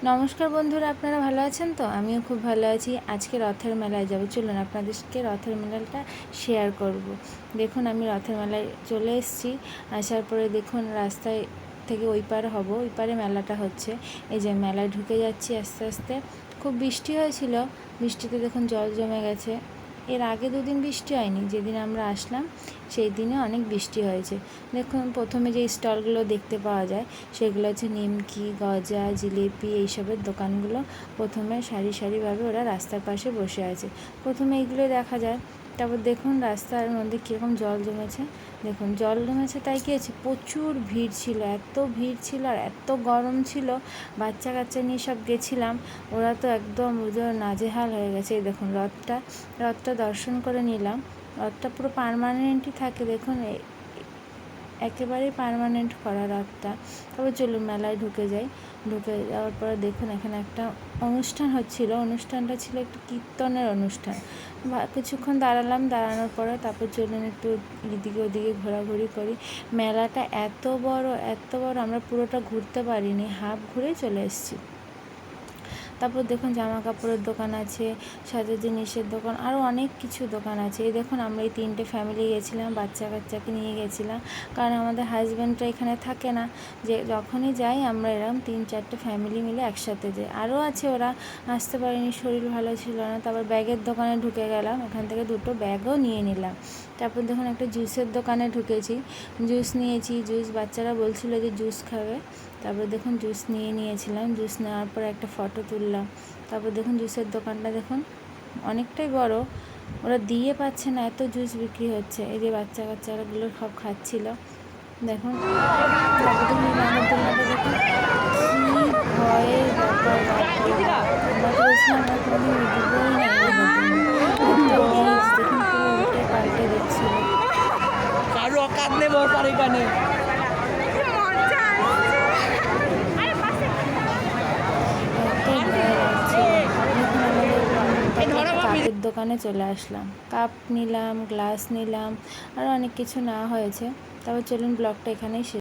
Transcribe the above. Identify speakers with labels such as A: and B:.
A: নমস্কার বন্ধুরা, আপনারা ভালো আছেন তো? আমিও খুব ভালো আছি। আজকে রথের মেলায় যাব, চলুন আপনাদেরকে রথের মেলাটা শেয়ার করব। দেখুন আমি রথের মেলায় চলে এসেছি। আসার পরে দেখুন রাস্তায় থেকে ওই পারে হব, ওই পারে মেলাটা হচ্ছে। এই যে মেলায় ঢুকে যাচ্ছি আস্তে আস্তে। খুব বৃষ্টি হয়েছিল, বৃষ্টিতে দেখুন জল জমে গেছে। এর আগে দুদিন বৃষ্টি হয়নি, যেদিন আমরা আসলাম সেই দিনে অনেক বৃষ্টি হয়েছে। দেখুন প্রথমে যে স্টলগুলো দেখতে পাওয়া যায় সেগুলো হচ্ছে নিমকি, গজা, জিলিপি, এইসবের দোকানগুলো প্রথমে সারি সারিভাবে ওরা রাস্তার পাশে বসে আছে। প্রথমে এইগুলো দেখা যায়, তারপর দেখুন রাস্তার মধ্যে কীরকম জল জমেছে। দেখুন জল জমেছে তাই কী হয়েছে, প্রচুর ভিড় ছিল, এত ভিড় ছিল আর এত গরম ছিল। বাচ্চা কাচ্চা নিয়ে সব গেছিলাম, ওরা তো একদম নাজেহাল হয়ে গেছে। এই দেখুন রথটা দর্শন করে নিলাম। রথটা পুরো পার্মানেন্টই থাকে, দেখুন একেবারেই পার্মানেন্ট করা রথটা। তবে চলুন মেলায় ঢুকে যাই। ঢুকে যাওয়ার পরে দেখুন এখানে একটা অনুষ্ঠান হচ্ছিল। অনুষ্ঠানটা ছিল একটু কীর্তনের অনুষ্ঠান। কিছুক্ষণ দাঁড়ানোর পরে তারপর চলুন একটু এদিকে ওদিকে ঘোরাঘুরি করি। মেলাটা এত বড় আমরা পুরোটা ঘুরতে পারিনি, হাফ ঘুরেই চলে এসেছি। তারপর দেখুন জামা কাপড়ের দোকান আছে, সাজের জিনিসের দোকান, আরও অনেক কিছু দোকান আছে। এই দেখুন আমরা এই 3টে ফ্যামিলি গেছিলাম, বাচ্চা কাচ্চাকে নিয়ে গেছিলাম, কারণ আমাদের হাজব্যান্ডরা এখানে থাকে না। যে যখনই যাই আমরা এরকম 3-4টে ফ্যামিলি মিলে একসাথে যাই। আরও আছে, ওরা আসতে পারেনি, শরীর ভালো ছিল না। তারপর ব্যাগের দোকানে ঢুকে গেলাম, এখান থেকে 2টো ব্যাগও নিয়ে নিলাম। তারপর দেখুন একটা জুসের দোকানে ঢুকেছি, জুস নিয়েছি। বাচ্চারা বলছিল যে জুস খাবে, তারপর দেখুন জুস নিয়েছিলাম। জুস নেওয়ার পর একটা ফটো তুললাম। তারপর দেখুন জুসের দোকানটা দেখুন অনেকটাই বড়, ওরা দিয়ে পাচ্ছে না, এত জুস বিক্রি হচ্ছে। এই যে বাচ্চা কাচ্চারাগুলো সব খাচ্ছিল দেখুন। তারপর দেখুন নাগরদোলনাটা দেখুন, কী ভয়ের ব্যাপার। আমরা তো বলছিলাম আমরা কোনোদিন উঠবই না, দেখুন পুরো উল্টে পাল্টে দিচ্ছিল।
B: কারো অকাত নেই বসার এখানে।
A: কাপের দোকানে চলে আসলাম, কাপ নিলাম, গ্লাস নিলাম, আরও অনেক কিছু নেওয়া হয়েছে। তারপর চলুন ব্লগটা এখানেই শেষ।